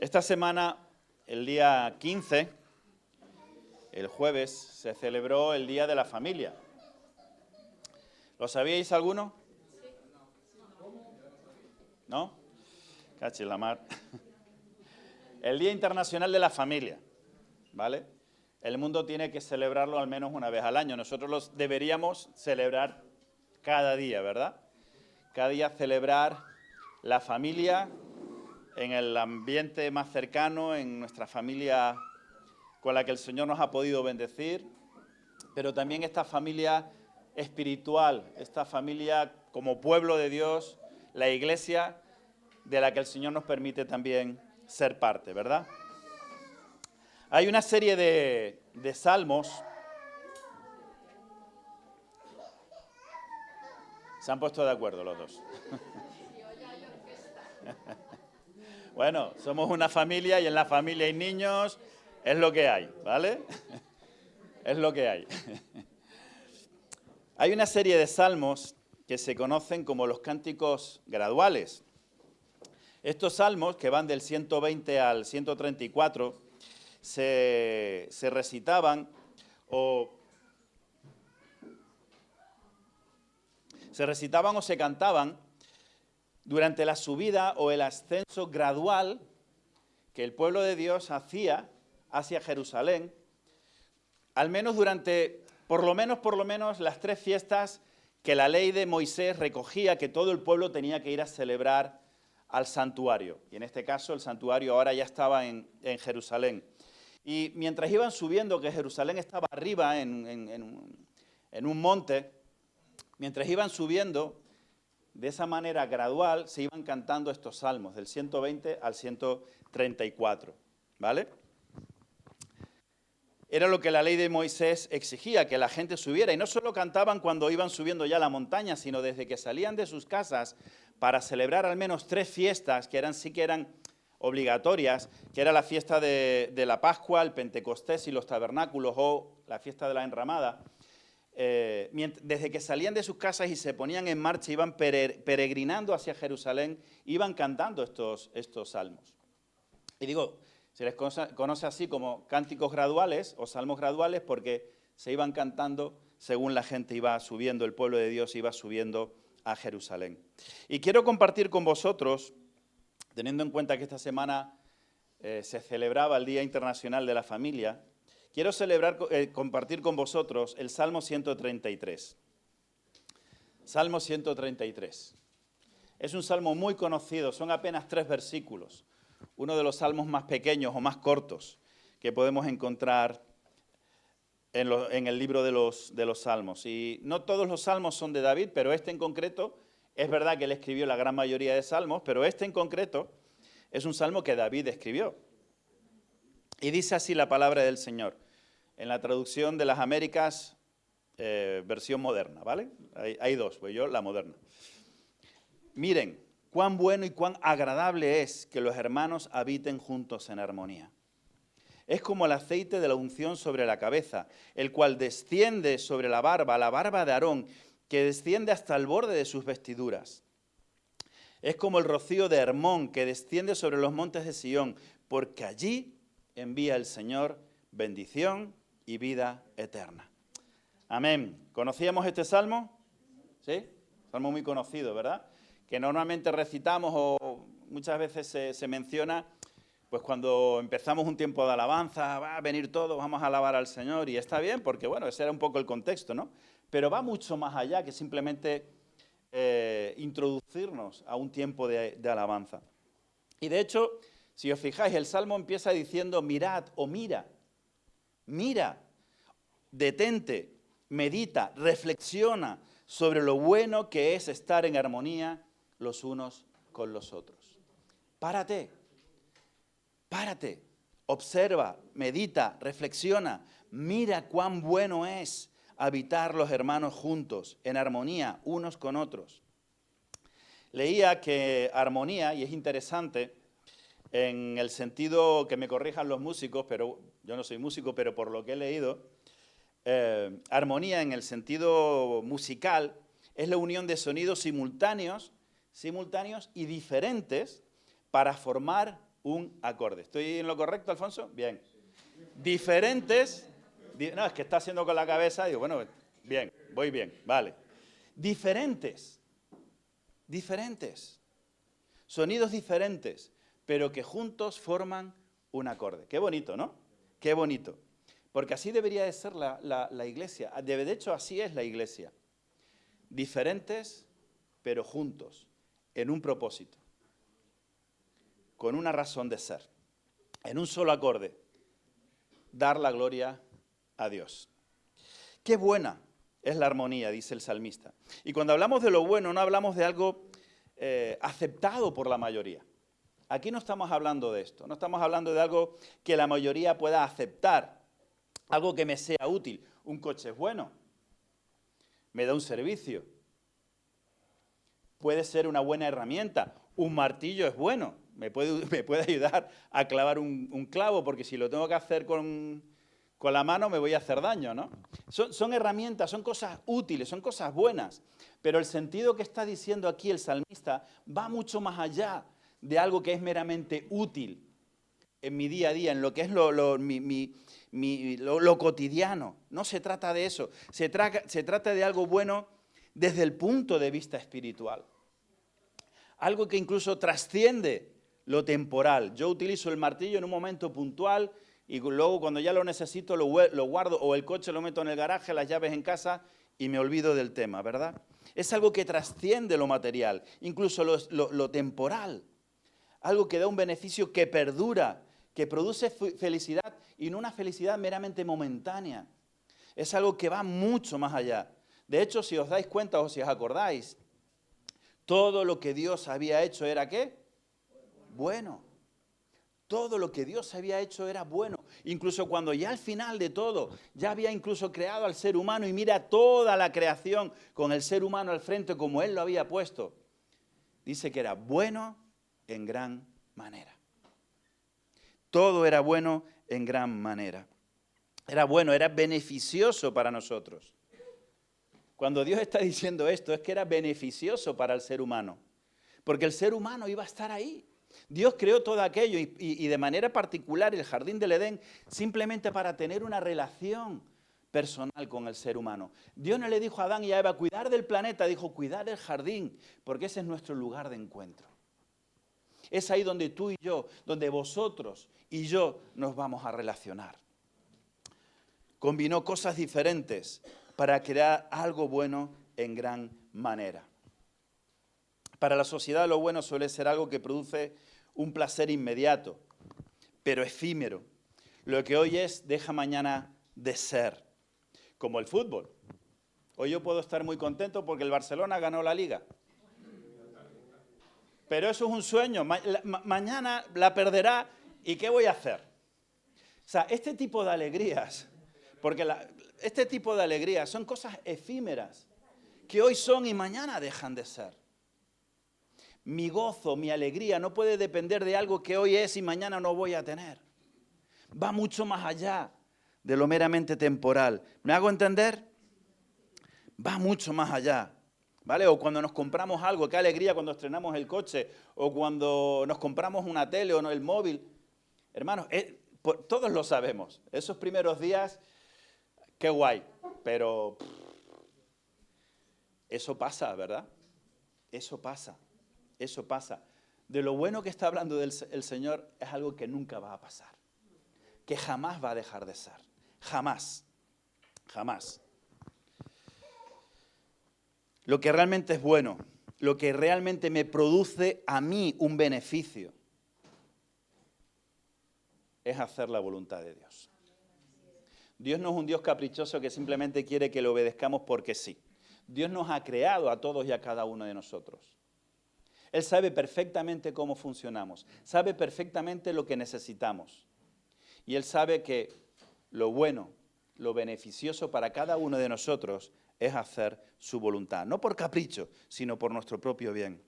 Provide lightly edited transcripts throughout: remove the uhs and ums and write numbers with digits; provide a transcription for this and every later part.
Esta semana, el día 15, el jueves, se celebró el Día de la Familia. ¿Lo sabíais alguno? ¿No? Cachi la mar. El Día Internacional de la Familia, ¿vale? El mundo tiene que celebrarlo al menos una vez al año. Nosotros los deberíamos celebrar cada día, ¿verdad? Cada día celebrar la familia en el ambiente más cercano, en nuestra familia con la que el Señor nos ha podido bendecir, pero también esta familia espiritual, esta familia como pueblo de Dios, la iglesia de la que el Señor nos permite también ser parte, ¿verdad? Hay una serie de salmos. Se han puesto de acuerdo los dos. Bueno, somos una familia y en la familia hay niños, es lo que hay, ¿vale? Es lo que hay. Hay una serie de salmos que se conocen como los cánticos graduales. Estos salmos, que van del 120 al 134, se recitaban o se cantaban durante la subida o el ascenso gradual que el pueblo de Dios hacía hacia Jerusalén, al menos durante, por lo menos las 3 fiestas que la ley de Moisés recogía que todo el pueblo tenía que ir a celebrar al santuario. Y en este caso el santuario ahora ya estaba en Jerusalén. Y mientras iban subiendo, que Jerusalén estaba arriba en un monte, mientras iban subiendo, de esa manera gradual, se iban cantando estos salmos, del 120 al 134, ¿vale? Era lo que la ley de Moisés exigía, que la gente subiera. Y no solo cantaban cuando iban subiendo ya la montaña, sino desde que salían de sus casas para celebrar al menos 3 fiestas, que sí que eran obligatorias, que era la fiesta de la Pascua, el Pentecostés y los tabernáculos, o la fiesta de la enramada. Desde que salían de sus casas y se ponían en marcha, iban peregrinando hacia Jerusalén, iban cantando estos salmos. Y digo, se les conoce así como cánticos graduales o salmos graduales porque se iban cantando según la gente iba subiendo, el pueblo de Dios iba subiendo a Jerusalén. Y quiero compartir con vosotros, teniendo en cuenta que esta semana se celebraba el Día Internacional de la Familia, quiero compartir con vosotros el Salmo 133. Salmo 133. Es un salmo muy conocido, son apenas 3 versículos. Uno de los salmos más pequeños o más cortos que podemos encontrar en el libro de los salmos. Y no todos los salmos son de David, pero este en concreto, es verdad que él escribió la gran mayoría de salmos, pero este en concreto es un salmo que David escribió. Y dice así la palabra del Señor, en la traducción de las Américas, versión moderna, ¿vale? Hay 2, pues yo la moderna. Miren, cuán bueno y cuán agradable es que los hermanos habiten juntos en armonía. Es como el aceite de la unción sobre la cabeza, el cual desciende sobre la barba de Aarón, que desciende hasta el borde de sus vestiduras. Es como el rocío de Hermón, que desciende sobre los montes de Sión, porque allí envía el Señor bendición y vida eterna. Amén. ¿Conocíamos este salmo? ¿Sí? Salmo muy conocido, ¿verdad? Que normalmente recitamos o muchas veces se menciona, pues cuando empezamos un tiempo de alabanza, va a venir todos, vamos a alabar al Señor, y está bien, porque bueno, ese era un poco el contexto, ¿no? Pero va mucho más allá que simplemente introducirnos a un tiempo de alabanza. Y de hecho, si os fijáis, el Salmo empieza diciendo mirad o mira, detente, medita, reflexiona sobre lo bueno que es estar en armonía los unos con los otros. Párate, observa, medita, reflexiona, mira cuán bueno es habitar los hermanos juntos, en armonía, unos con otros. Leía que armonía, y es interesante, en el sentido que me corrijan los músicos, pero yo no soy músico, pero por lo que he leído, armonía en el sentido musical es la unión de sonidos simultáneos y diferentes para formar un acorde. ¿Estoy en lo correcto, Alfonso? Bien. Diferentes, no, es que está haciendo con la cabeza, digo, bueno, bien, voy bien, vale. Diferentes, sonidos diferentes, pero que juntos forman un acorde. Qué bonito, ¿no? Qué bonito. Porque así debería de ser la iglesia. De hecho, así es la iglesia. Diferentes, pero juntos, en un propósito, con una razón de ser, en un solo acorde, dar la gloria a Dios. Qué buena es la armonía, dice el salmista. Y cuando hablamos de lo bueno, no hablamos de algo aceptado por la mayoría. Aquí no estamos hablando de esto, no estamos hablando de algo que la mayoría pueda aceptar, algo que me sea útil. Un coche es bueno, me da un servicio, puede ser una buena herramienta. Un martillo es bueno, me puede ayudar a clavar un clavo, porque si lo tengo que hacer con la mano me voy a hacer daño, ¿no? Son herramientas, son cosas útiles, son cosas buenas, pero el sentido que está diciendo aquí el salmista va mucho más allá de algo que es meramente útil en mi día a día, en lo que es lo cotidiano. No se trata de eso, se trata de algo bueno desde el punto de vista espiritual. Algo que incluso trasciende lo temporal. Yo utilizo el martillo en un momento puntual y luego cuando ya lo necesito lo guardo, o el coche lo meto en el garaje, las llaves en casa y me olvido del tema, ¿verdad? Es algo que trasciende lo material, incluso lo temporal. Algo que da un beneficio que perdura, que produce felicidad y no una felicidad meramente momentánea. Es algo que va mucho más allá. De hecho, si os dais cuenta o si os acordáis, todo lo que Dios había hecho era ¿qué? Bueno. Todo lo que Dios había hecho era bueno. Incluso cuando ya al final de todo, ya había incluso creado al ser humano y mira toda la creación con el ser humano al frente como Él lo había puesto. Dice que era bueno en gran manera. Todo era bueno en gran manera. Era bueno, era beneficioso para nosotros. Cuando Dios está diciendo esto, es que era beneficioso para el ser humano. Porque el ser humano iba a estar ahí. Dios creó todo aquello y de manera particular el jardín del Edén simplemente para tener una relación personal con el ser humano. Dios no le dijo a Adán y a Eva cuidar del planeta, dijo cuidar del jardín, porque ese es nuestro lugar de encuentro. Es ahí donde tú y yo, donde vosotros y yo nos vamos a relacionar. Combinó cosas diferentes para crear algo bueno en gran manera. Para la sociedad lo bueno suele ser algo que produce un placer inmediato, pero efímero. Lo que hoy es, deja mañana de ser. Como el fútbol. Hoy yo puedo estar muy contento porque el Barcelona ganó la Liga. Pero eso es un sueño. Mañana la perderá y ¿qué voy a hacer? O sea, este tipo de alegrías, porque este tipo de alegrías son cosas efímeras que hoy son y mañana dejan de ser. Mi gozo, mi alegría no puede depender de algo que hoy es y mañana no voy a tener. Va mucho más allá de lo meramente temporal. ¿Me hago entender? Va mucho más allá. ¿Vale? O cuando nos compramos algo, qué alegría cuando estrenamos el coche, o cuando nos compramos una tele o no el móvil. Hermanos, todos lo sabemos. Esos primeros días, qué guay, pero eso pasa, ¿verdad? Eso pasa. Eso pasa. De lo bueno que está hablando el Señor es algo que nunca va a pasar. Que jamás va a dejar de ser. Jamás. Jamás. Lo que realmente es bueno, lo que realmente me produce a mí un beneficio, es hacer la voluntad de Dios. Dios no es un Dios caprichoso que simplemente quiere que le obedezcamos porque sí. Dios nos ha creado a todos y a cada uno de nosotros. Él sabe perfectamente cómo funcionamos, sabe perfectamente lo que necesitamos. Y Él sabe que lo bueno, lo beneficioso para cada uno de nosotros es hacer su voluntad. No por capricho, sino por nuestro propio bien.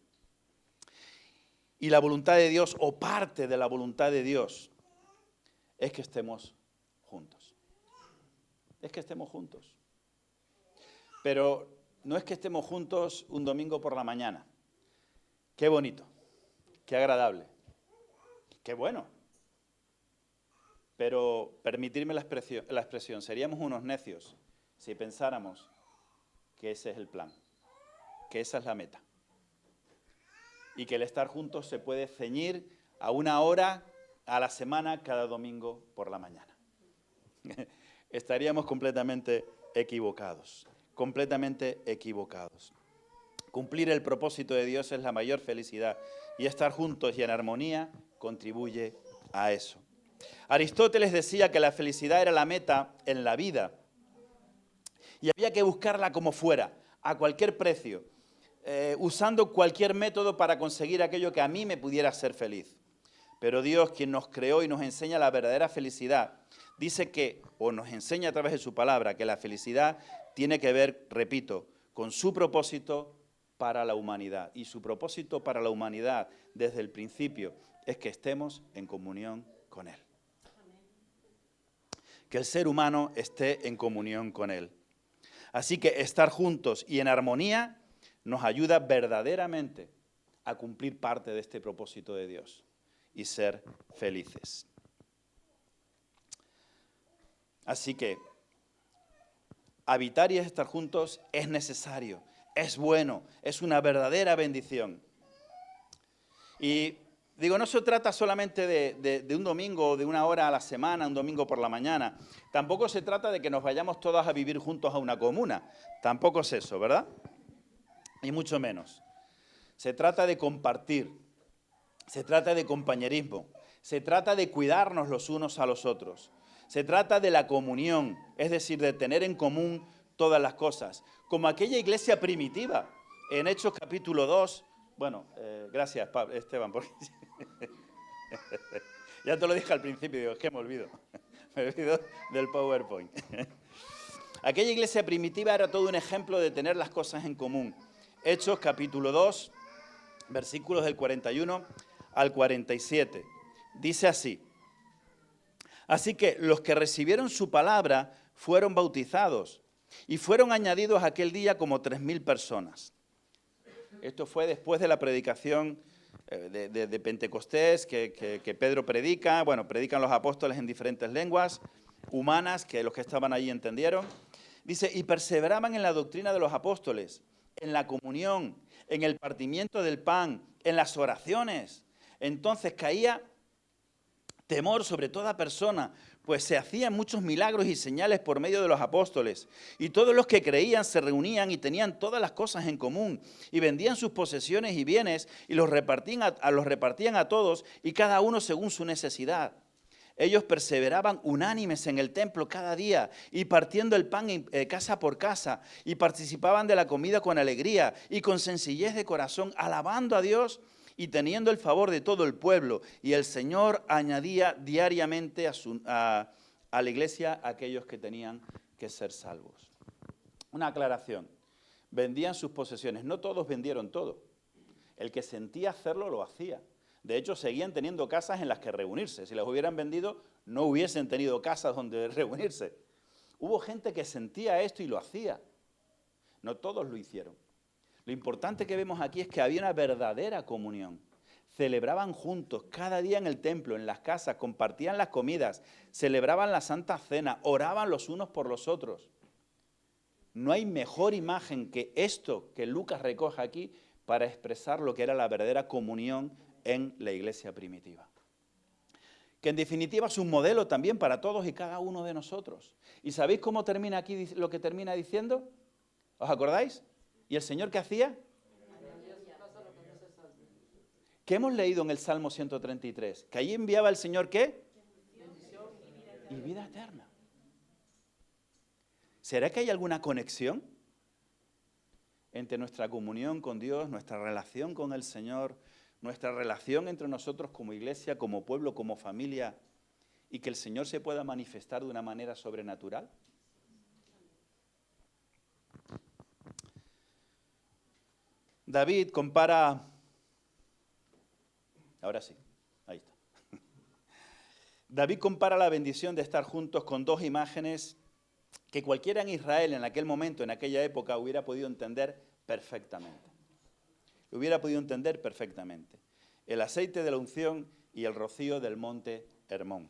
Y la voluntad de Dios, o parte de la voluntad de Dios, es que estemos juntos. Es que estemos juntos. Pero no es que estemos juntos un domingo por la mañana. Qué bonito, qué agradable, qué bueno. Pero permitirme la expresión, seríamos unos necios si pensáramos que ese es el plan, que esa es la meta. Y que el estar juntos se puede ceñir a una hora a la semana cada domingo por la mañana. Estaríamos completamente equivocados, completamente equivocados. Cumplir el propósito de Dios es la mayor felicidad y estar juntos y en armonía contribuye a eso. Aristóteles decía que la felicidad era la meta en la vida y había que buscarla como fuera, a cualquier precio, usando cualquier método para conseguir aquello que a mí me pudiera hacer feliz. Pero Dios, quien nos creó y nos enseña la verdadera felicidad, dice que, o nos enseña a través de su palabra, que la felicidad tiene que ver, repito, con su propósito para la humanidad. Y su propósito para la humanidad desde el principio es que estemos en comunión con Él. Que el ser humano esté en comunión con Él. Así que estar juntos y en armonía nos ayuda verdaderamente a cumplir parte de este propósito de Dios y ser felices. Así que habitar y estar juntos es necesario, es bueno, es una verdadera bendición. Y digo, no se trata solamente de un domingo, de una hora a la semana, un domingo por la mañana. Tampoco se trata de que nos vayamos todas a vivir juntos a una comuna. Tampoco es eso, ¿verdad? Y mucho menos. Se trata de compartir, se trata de compañerismo, se trata de cuidarnos los unos a los otros. Se trata de la comunión, es decir, de tener en común todas las cosas. Como aquella iglesia primitiva, en Hechos capítulo 2, bueno, gracias Esteban, porque ya te lo dije al principio, digo, es que me olvido del PowerPoint. Aquella iglesia primitiva era todo un ejemplo de tener las cosas en común. Hechos capítulo 2, versículos del 41 al 47. Dice así: así que los que recibieron su palabra fueron bautizados y fueron añadidos aquel día como 3.000 personas. Esto fue después de la predicación de Pentecostés que Pedro predica. Bueno, predican los apóstoles en diferentes lenguas humanas que los que estaban allí entendieron. Dice, y perseveraban en la doctrina de los apóstoles, en la comunión, en el partimiento del pan, en las oraciones. Entonces caía temor sobre toda persona, pues se hacían muchos milagros y señales por medio de los apóstoles. Y todos los que creían se reunían y tenían todas las cosas en común. Y vendían sus posesiones y bienes y los repartían a todos y cada uno según su necesidad. Ellos perseveraban unánimes en el templo cada día y partiendo el pan casa por casa y participaban de la comida con alegría y con sencillez de corazón, alabando a Dios y teniendo el favor de todo el pueblo. Y el Señor añadía diariamente a la iglesia a aquellos que tenían que ser salvos. Una aclaración. Vendían sus posesiones. No todos vendieron todo. El que sentía hacerlo lo hacía. De hecho, seguían teniendo casas en las que reunirse. Si las hubieran vendido, no hubiesen tenido casas donde reunirse. Hubo gente que sentía esto y lo hacía. No todos lo hicieron. Lo importante que vemos aquí es que había una verdadera comunión. Celebraban juntos cada día en el templo, en las casas, compartían las comidas, celebraban la Santa Cena, oraban los unos por los otros. No hay mejor imagen que esto que Lucas recoge aquí para expresar lo que era la verdadera comunión en la iglesia primitiva. Que en definitiva es un modelo también para todos y cada uno de nosotros. ¿Y sabéis cómo termina aquí lo que termina diciendo? ¿Os acordáis? ¿Y el Señor qué hacía? ¿Qué hemos leído en el Salmo 133? Que allí enviaba el Señor ¿qué? Y vida eterna. ¿Será que hay alguna conexión entre nuestra comunión con Dios, nuestra relación con el Señor, nuestra relación entre nosotros como iglesia, como pueblo, como familia, y que el Señor se pueda manifestar de una manera sobrenatural? David compara, ahora sí, ahí está. David compara la bendición de estar juntos con dos imágenes que cualquiera en Israel en aquel momento, en aquella época, hubiera podido entender perfectamente. Hubiera podido entender perfectamente. El aceite de la unción y el rocío del monte Hermón.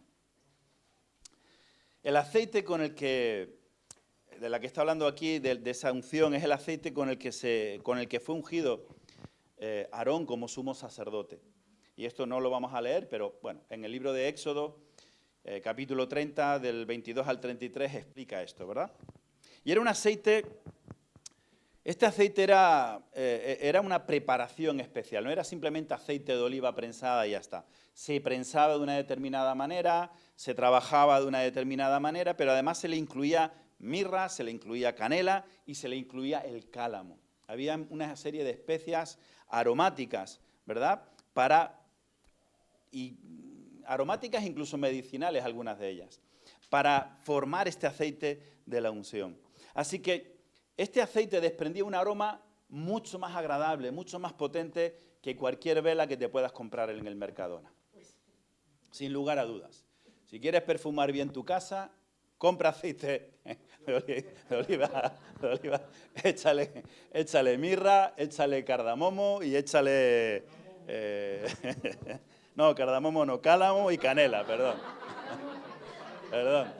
El aceite de la que está hablando aquí, de esa unción, es el aceite con el que fue ungido Aarón como sumo sacerdote. Y esto no lo vamos a leer, pero bueno, en el libro de Éxodo, capítulo 30, del 22 al 33, explica esto, ¿verdad? Y era un aceite, este aceite era una preparación especial, no era simplemente aceite de oliva prensada y ya está. Se prensaba de una determinada manera, se trabajaba de una determinada manera, pero además se le incluía mirra, se le incluía canela y se le incluía el cálamo. Había una serie de especias aromáticas, ¿verdad? Aromáticas incluso medicinales, algunas de ellas, para formar este aceite de la unción. Así que este aceite desprendía un aroma mucho más agradable, mucho más potente que cualquier vela que te puedas comprar en el Mercadona. Sin lugar a dudas. Si quieres perfumar bien tu casa, compra aceite de oliva, échale mirra, échale cardamomo y échale... no, cardamomo no, cálamo y canela, perdón. Perdón.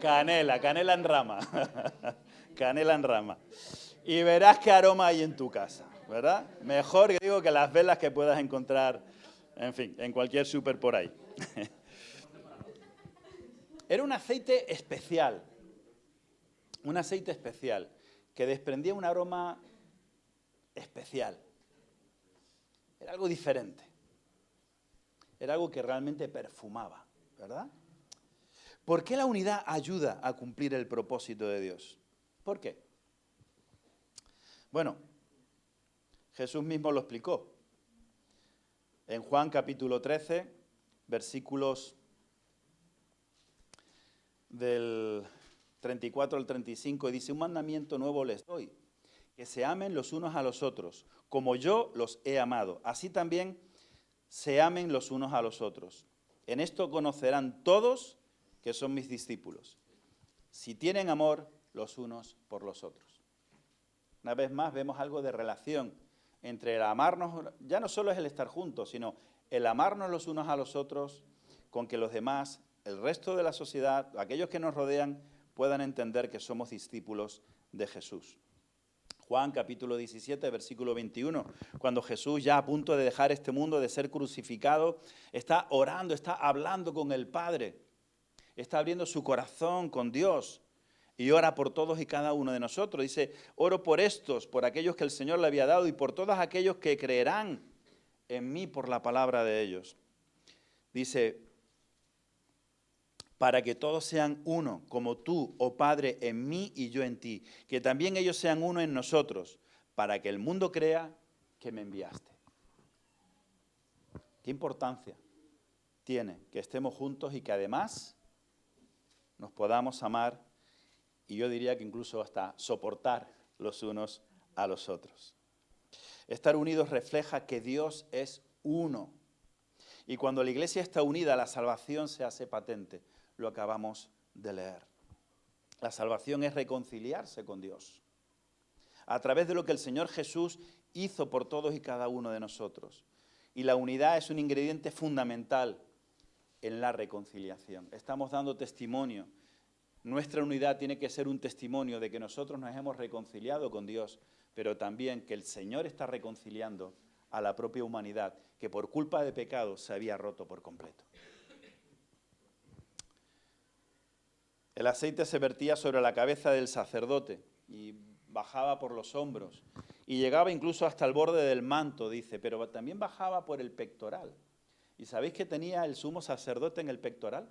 Canela en rama. Canela en rama. Y verás qué aroma hay en tu casa, ¿verdad? Mejor que digo que las velas que puedas encontrar, en fin, en cualquier súper por ahí. Era un aceite especial que desprendía un aroma especial. Era algo diferente. Era algo que realmente perfumaba, ¿verdad? ¿Por qué la unidad ayuda a cumplir el propósito de Dios? ¿Por qué? Bueno, Jesús mismo lo explicó. En Juan capítulo 13, versículos del 34 al 35, dice: un mandamiento nuevo les doy, que se amen los unos a los otros, como yo los he amado. Así también se amen los unos a los otros. En esto conocerán todos que son mis discípulos, si tienen amor los unos por los otros. Una vez más vemos algo de relación entre el amarnos, ya no solo es el estar juntos, sino el amarnos los unos a los otros, con que los demás, el resto de la sociedad, aquellos que nos rodean, puedan entender que somos discípulos de Jesús. Juan capítulo 17, versículo 21, cuando Jesús, ya a punto de dejar este mundo, de ser crucificado, está orando, está hablando con el Padre, está abriendo su corazón con Dios y ora por todos y cada uno de nosotros. Dice: oro por estos, por aquellos que el Señor le había dado y por todos aquellos que creerán en mí por la palabra de ellos. Dice: para que todos sean uno, como tú, oh Padre, en mí y yo en ti, que también ellos sean uno en nosotros, para que el mundo crea que me enviaste. ¿Qué importancia tiene que estemos juntos y que además nos podamos amar, y yo diría que incluso hasta soportar los unos a los otros? Estar unidos refleja que Dios es uno. Y cuando la iglesia está unida, la salvación se hace patente. Lo acabamos de leer. La salvación es reconciliarse con Dios a través de lo que el Señor Jesús hizo por todos y cada uno de nosotros. Y la unidad es un ingrediente fundamental en la reconciliación. Estamos dando testimonio. Nuestra unidad tiene que ser un testimonio de que nosotros nos hemos reconciliado con Dios, pero también que el Señor está reconciliando a la propia humanidad, que por culpa de pecado se había roto por completo. El aceite se vertía sobre la cabeza del sacerdote y bajaba por los hombros y llegaba incluso hasta el borde del manto, dice, pero también bajaba por el pectoral. ¿Y sabéis qué tenía el sumo sacerdote en el pectoral?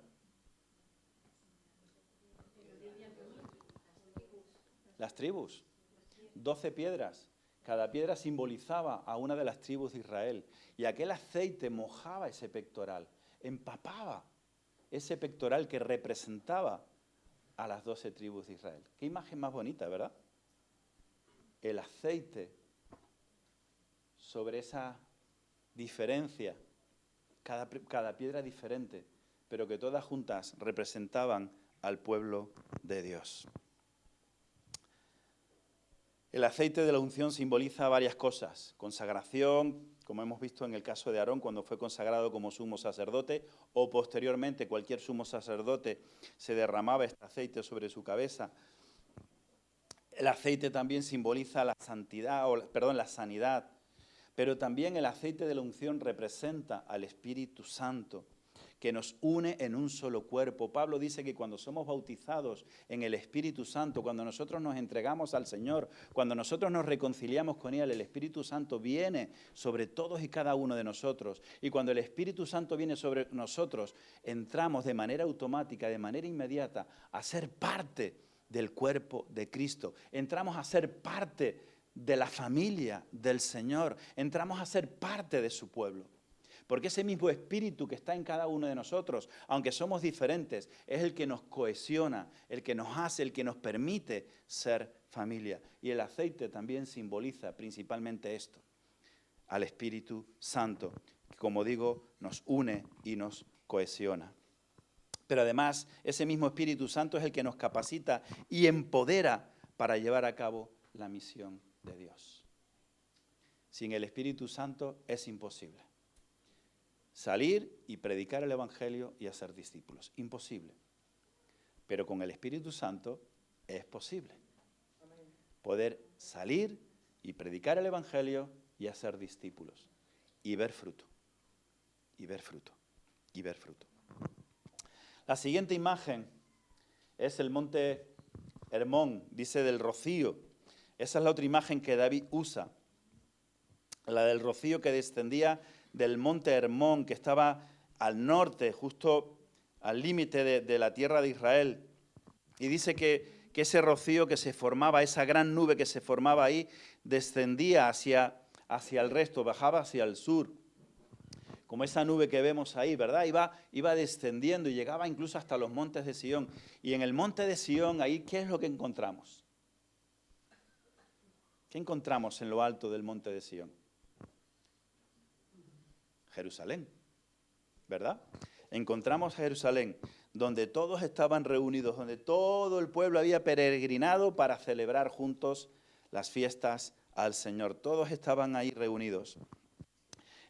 Las tribus. 12 piedras. Cada piedra simbolizaba a una de las tribus de Israel. Y aquel aceite mojaba ese pectoral, empapaba ese pectoral que representaba a las 12 tribus de Israel. Qué imagen más bonita, ¿verdad? El aceite sobre esa diferencia, cada piedra diferente, pero que todas juntas representaban al pueblo de Dios. El aceite de la unción simboliza varias cosas: consagración, como hemos visto en el caso de Aarón cuando fue consagrado como sumo sacerdote, o posteriormente cualquier sumo sacerdote se derramaba este aceite sobre su cabeza. El aceite también simboliza la santidad, la sanidad, pero también el aceite de la unción representa al Espíritu Santo, que nos une en un solo cuerpo. Pablo dice que cuando somos bautizados en el Espíritu Santo, cuando nosotros nos entregamos al Señor, cuando nosotros nos reconciliamos con Él, el Espíritu Santo viene sobre todos y cada uno de nosotros. Y cuando el Espíritu Santo viene sobre nosotros, entramos de manera automática, de manera inmediata, a ser parte del cuerpo de Cristo. Entramos a ser parte de la familia del Señor. Entramos a ser parte de su pueblo. Porque ese mismo espíritu que está en cada uno de nosotros, aunque somos diferentes, es el que nos cohesiona, el que nos hace, el que nos permite ser familia. Y el aceite también simboliza principalmente esto, al Espíritu Santo, que como digo, nos une y nos cohesiona. Pero además, ese mismo Espíritu Santo es el que nos capacita y empodera para llevar a cabo la misión de Dios. Sin el Espíritu Santo es imposible salir y predicar el Evangelio y hacer discípulos. Imposible. Pero con el Espíritu Santo es posible poder salir y predicar el Evangelio y hacer discípulos. Y ver fruto. Y ver fruto. Y ver fruto. La siguiente imagen es el monte Hermón, dice del rocío. Esa es la otra imagen que David usa. La del rocío que descendía del monte Hermón, que estaba al norte, justo al límite de la tierra de Israel. Y dice que ese rocío que se formaba, esa gran nube que se formaba ahí, descendía hacia el resto, bajaba hacia el sur. Como esa nube que vemos ahí, ¿verdad? Iba descendiendo y llegaba incluso hasta los montes de Sión. Y en el monte de Sión, ahí, ¿qué es lo que encontramos? ¿Qué encontramos en lo alto del monte de Sión? Jerusalén, ¿verdad? Encontramos Jerusalén, donde todos estaban reunidos, donde todo el pueblo había peregrinado para celebrar juntos las fiestas al Señor. Todos estaban ahí reunidos.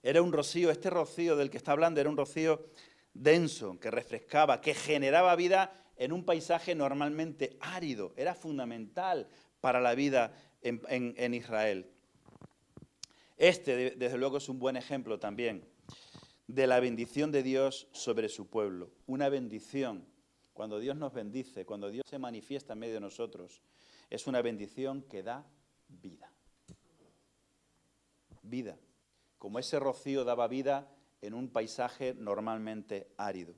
Era un rocío, este rocío del que está hablando era un rocío denso, que refrescaba, que generaba vida en un paisaje normalmente árido. Era fundamental para la vida en Israel. Desde luego, es un buen ejemplo también de la bendición de Dios sobre su pueblo. Una bendición, cuando Dios nos bendice, cuando Dios se manifiesta en medio de nosotros, es una bendición que da vida. Vida. Como ese rocío daba vida en un paisaje normalmente árido.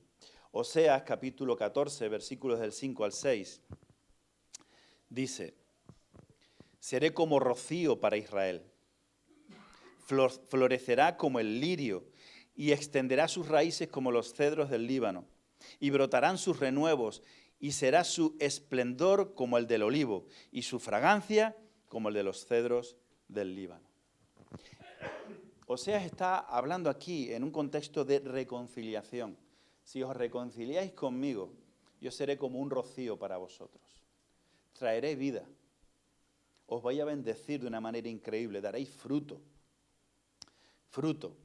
Oseas capítulo 14, versículos del 5 al 6, dice: seré como rocío para Israel, florecerá como el lirio y extenderá sus raíces como los cedros del Líbano, y brotarán sus renuevos, y será su esplendor como el del olivo, y su fragancia como el de los cedros del Líbano. Oseas está hablando aquí en un contexto de reconciliación. Si os reconciliáis conmigo, yo seré como un rocío para vosotros. Traeré vida. Os voy a bendecir de una manera increíble, daréis fruto. Fruto.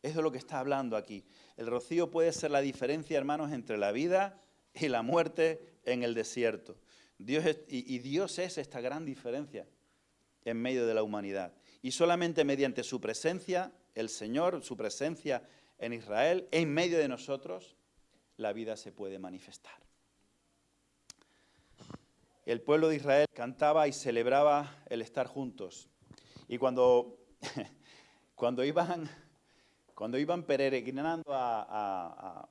Eso es lo que está hablando aquí. El rocío puede ser la diferencia, hermanos, entre la vida y la muerte en el desierto. Dios es esta gran diferencia en medio de la humanidad. Y solamente mediante su presencia, el Señor, su presencia en Israel, en medio de nosotros, la vida se puede manifestar. El pueblo de Israel cantaba y celebraba el estar juntos. Y cuando iban peregrinando a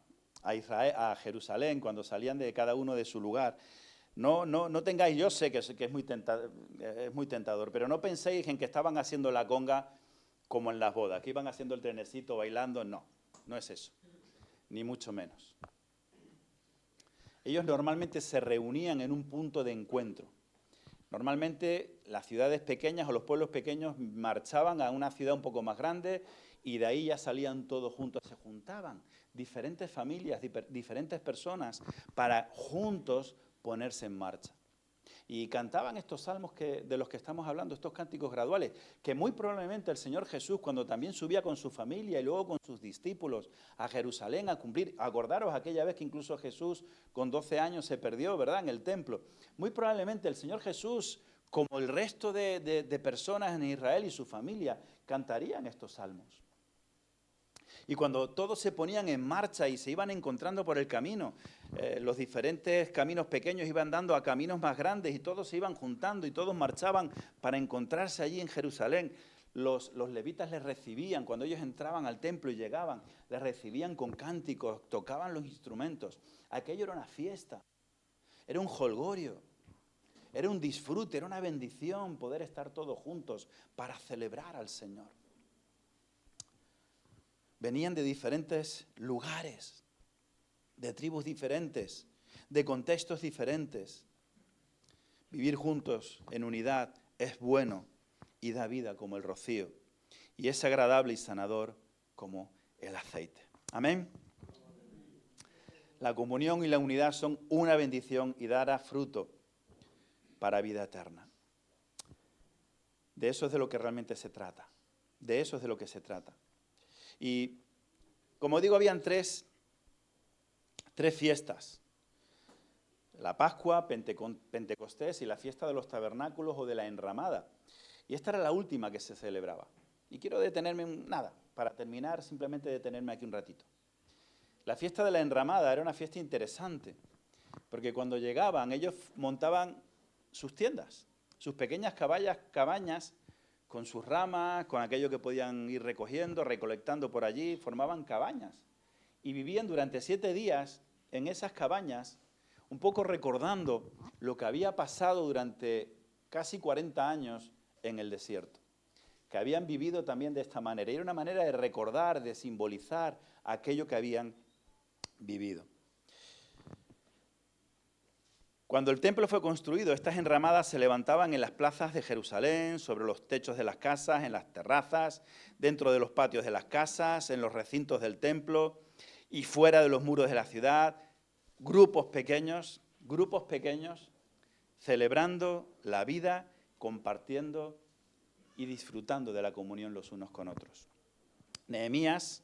Jerusalén, cuando salían de cada uno de su lugar, no tengáis, yo sé que es muy tentador, pero no penséis en que estaban haciendo la conga como en las bodas, que iban haciendo el trenecito, bailando. No es eso, ni mucho menos. Ellos normalmente se reunían en un punto de encuentro. Normalmente las ciudades pequeñas o los pueblos pequeños marchaban a una ciudad un poco más grande y de ahí ya salían todos juntos. Se juntaban diferentes familias, diferentes personas para juntos ponerse en marcha. y cantaban estos salmos de los que estamos hablando, estos cánticos graduales, que muy probablemente el Señor Jesús, cuando también subía con su familia y luego con sus discípulos a Jerusalén a cumplir, acordaros aquella vez que incluso Jesús con 12 años se perdió, ¿verdad?, en el templo. Muy probablemente el Señor Jesús, como el resto de personas en Israel y su familia, cantarían estos salmos. Y cuando todos se ponían en marcha y se iban encontrando por el camino, los diferentes caminos pequeños iban dando a caminos más grandes y todos se iban juntando y todos marchaban para encontrarse allí en Jerusalén. Los levitas les recibían, cuando ellos entraban al templo y llegaban, les recibían con cánticos, tocaban los instrumentos. Aquello era una fiesta, era un jolgorio, era un disfrute, era una bendición poder estar todos juntos para celebrar al Señor. Venían de diferentes lugares, de tribus diferentes, de contextos diferentes. Vivir juntos en unidad es bueno y da vida como el rocío, y es agradable y sanador como el aceite. Amén. La comunión y la unidad son una bendición y dará fruto para vida eterna. De eso es de lo que realmente se trata. De eso es de lo que se trata. Y, como digo, habían tres fiestas. La Pascua, Pentecostés y la fiesta de los tabernáculos o de la enramada. Y esta era la última que se celebraba. Y quiero detenerme, para terminar, simplemente detenerme aquí un ratito. La fiesta de la enramada era una fiesta interesante, porque cuando llegaban, ellos montaban sus tiendas, sus pequeñas cabañas, con sus ramas, con aquello que podían ir recogiendo, recolectando por allí, formaban cabañas. Y vivían durante 7 días en esas cabañas, un poco recordando lo que había pasado durante casi 40 años en el desierto, que habían vivido también de esta manera. Y era una manera de recordar, de simbolizar aquello que habían vivido. Cuando el templo fue construido, estas enramadas se levantaban en las plazas de Jerusalén, sobre los techos de las casas, en las terrazas, dentro de los patios de las casas, en los recintos del templo y fuera de los muros de la ciudad. Grupos pequeños, celebrando la vida, compartiendo y disfrutando de la comunión los unos con otros. Nehemías,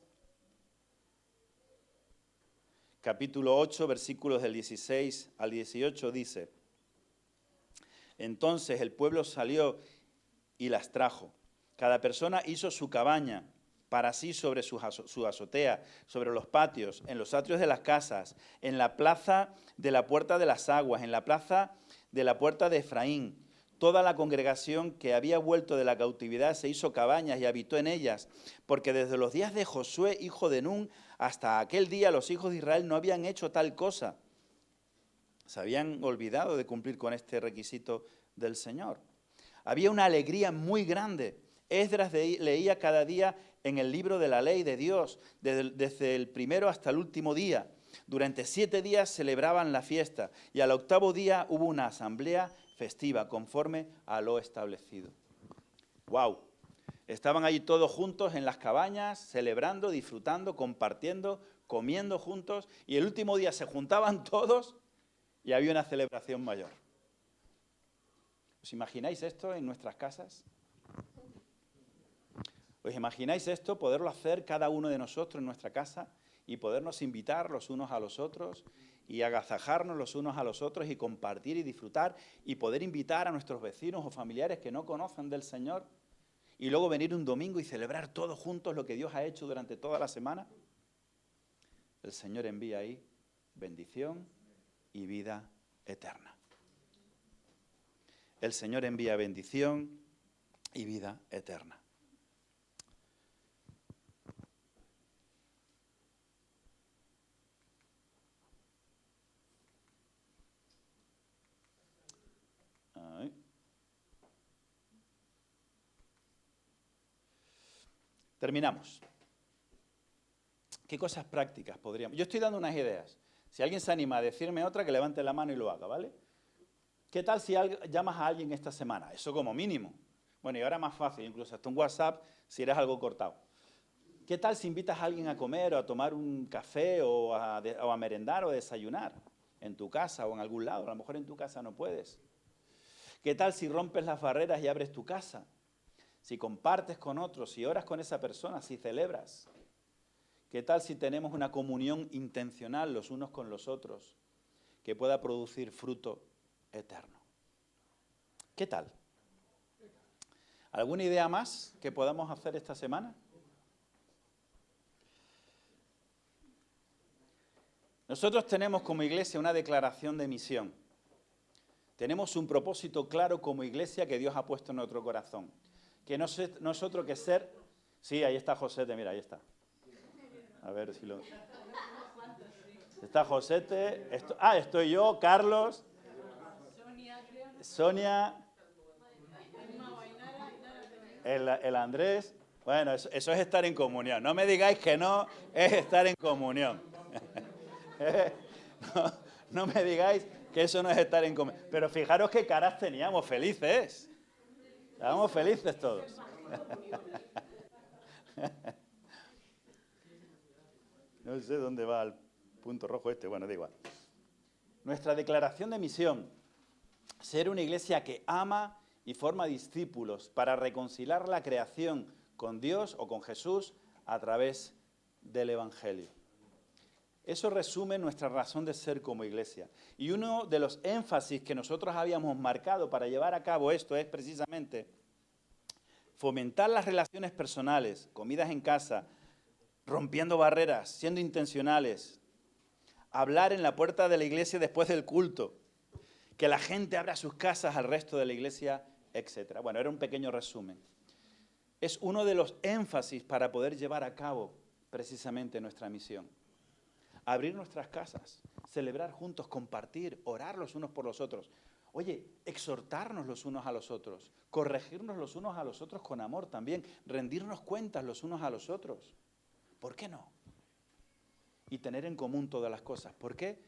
capítulo 8, versículos del 16 al 18 dice: Entonces el pueblo salió y las trajo. Cada persona hizo su cabaña para sí sobre su azotea, sobre los patios, en los atrios de las casas, en la plaza de la puerta de las aguas, en la plaza de la puerta de Efraín. Toda la congregación que había vuelto de la cautividad se hizo cabañas y habitó en ellas, porque desde los días de Josué, hijo de Nun, hasta aquel día los hijos de Israel no habían hecho tal cosa. Se habían olvidado de cumplir con este requisito del Señor. Había una alegría muy grande. Esdras leía cada día en el libro de la ley de Dios, desde el primero hasta el último día. Durante 7 días celebraban la fiesta y al 8º día hubo una asamblea festiva conforme a lo establecido. ¡Wow! Estaban allí todos juntos en las cabañas, celebrando, disfrutando, compartiendo, comiendo juntos, y el último día se juntaban todos y había una celebración mayor. ¿Os imagináis esto en nuestras casas? ¿Os imagináis esto, poderlo hacer cada uno de nosotros en nuestra casa y podernos invitar los unos a los otros y agasajarnos los unos a los otros y compartir y disfrutar y poder invitar a nuestros vecinos o familiares que no conocen del Señor y luego venir un domingo y celebrar todos juntos lo que Dios ha hecho durante toda la semana? El Señor envía ahí bendición y vida eterna. El Señor envía bendición y vida eterna. Terminamos. ¿Qué cosas prácticas podríamos? Yo estoy dando unas ideas. Si alguien se anima a decirme otra, que levante la mano y lo haga, ¿vale? ¿Qué tal si llamas a alguien esta semana? Eso como mínimo. Bueno, y ahora más fácil, incluso hasta un WhatsApp si eres algo cortado. ¿Qué tal si invitas a alguien a comer o a tomar un café o a merendar o a desayunar en tu casa o en algún lado? A lo mejor en tu casa no puedes. ¿Qué tal si rompes las barreras y abres tu casa? Si compartes con otros, si oras con esa persona, si celebras. ¿Qué tal si tenemos una comunión intencional los unos con los otros que pueda producir fruto eterno? ¿Qué tal? ¿Alguna idea más que podamos hacer esta semana? Nosotros tenemos como iglesia una declaración de misión. Tenemos un propósito claro como iglesia que Dios ha puesto en nuestro corazón. Que no es otro que ser... Sí, ahí está Josete, mira, ahí está. A ver si lo... Está Josete, estoy yo, Carlos, Sonia, el Andrés. Bueno, eso es estar en comunión. No me digáis que no es estar en comunión. No me digáis que eso no es estar en comunión. Pero fijaros qué caras teníamos, felices. Estábamos felices todos. No sé dónde va el punto rojo este, bueno, da igual. Nuestra declaración de misión, ser una iglesia que ama y forma discípulos para reconciliar la creación con Dios o con Jesús a través del Evangelio. Eso resume nuestra razón de ser como iglesia. Y uno de los énfasis que nosotros habíamos marcado para llevar a cabo esto es precisamente fomentar las relaciones personales, comidas en casa, rompiendo barreras, siendo intencionales, hablar en la puerta de la iglesia después del culto, que la gente abra sus casas al resto de la iglesia, etc. Bueno, era un pequeño resumen. Es uno de los énfasis para poder llevar a cabo precisamente nuestra misión. Abrir nuestras casas, celebrar juntos, compartir, orar los unos por los otros. Oye, exhortarnos los unos a los otros, corregirnos los unos a los otros con amor también, rendirnos cuentas los unos a los otros. ¿Por qué no? Y tener en común todas las cosas. ¿Por qué?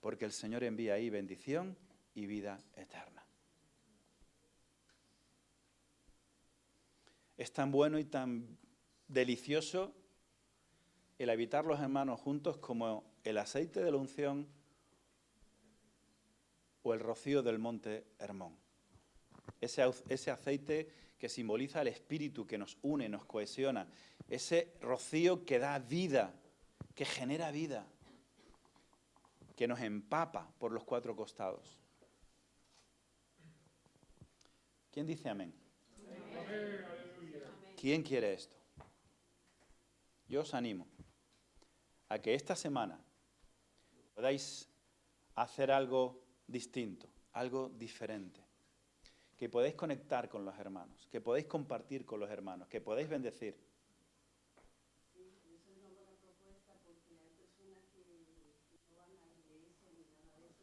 Porque el Señor envía ahí bendición y vida eterna. Es tan bueno y tan delicioso el habitar los hermanos juntos como el aceite de la unción o el rocío del monte Hermón. Ese aceite que simboliza el espíritu que nos une, nos cohesiona. Ese rocío que da vida, que genera vida, que nos empapa por los cuatro costados. ¿Quién dice amén? ¿Quién quiere esto? Yo os animo a que esta semana podáis hacer algo distinto, algo diferente, que podáis conectar con los hermanos, que podáis compartir con los hermanos, que podáis bendecir. Sí, eso es una buena propuesta porque hay personas que no van a la iglesia ni nada de eso,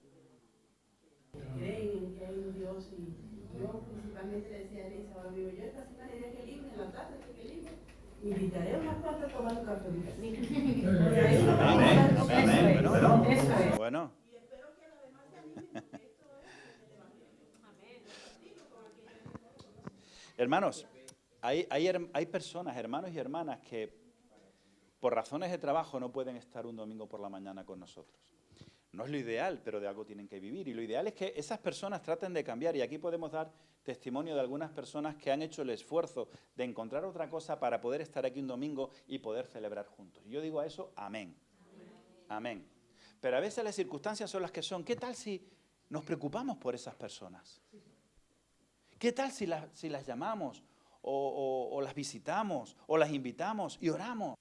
pero creen que hay un Dios y yo principalmente le decía a Elisa, ahora digo, yo esta semana iré que libre, en la tarde que libre. Invitaré a unas cuantas a tomar un café. Amén. Bueno. Y espero que los demás se animen porque esto es el Evangelio. Hermanos, hay personas, hermanos y hermanas que por razones de trabajo no pueden estar un domingo por la mañana con nosotros. No es lo ideal, pero de algo tienen que vivir. Y lo ideal es que esas personas traten de cambiar. Y aquí podemos dar testimonio de algunas personas que han hecho el esfuerzo de encontrar otra cosa para poder estar aquí un domingo y poder celebrar juntos. Y yo digo a eso, amén. Amén. Pero a veces las circunstancias son las que son. ¿Qué tal si nos preocupamos por esas personas? ¿Qué tal si las llamamos o las visitamos o las invitamos y oramos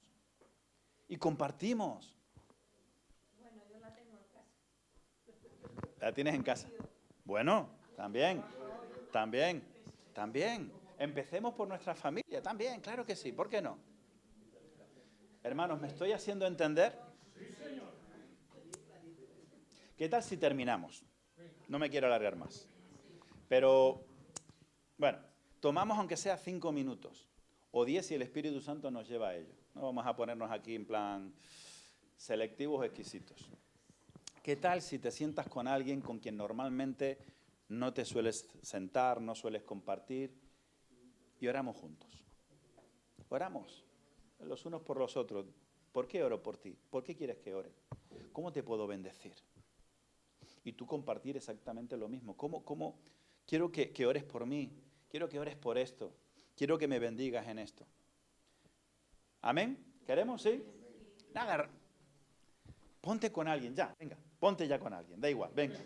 y compartimos? Bueno, yo la tengo en casa. ¿La tienes en casa? Bueno, también. Empecemos por nuestra familia, también, claro que sí, ¿por qué no? Hermanos, ¿me estoy haciendo entender? ¿Qué tal si terminamos? No me quiero alargar más. Pero, bueno, tomamos aunque sea 5 minutos o 10 si el Espíritu Santo nos lleva a ello. No vamos a ponernos aquí en plan selectivos, exquisitos. ¿Qué tal si te sientas con alguien con quien normalmente no te sueles sentar, no sueles compartir y oramos juntos? Oramos los unos por los otros. ¿Por qué oro por ti? ¿Por qué quieres que ore? ¿Cómo te puedo bendecir? Y tú compartir exactamente lo mismo. quiero que ores por mí, quiero que ores por esto, quiero que me bendigas en esto. ¿Amén? ¿Queremos? ¿Sí? Nada, ponte con alguien, ya, venga, ponte ya con alguien, da igual, venga.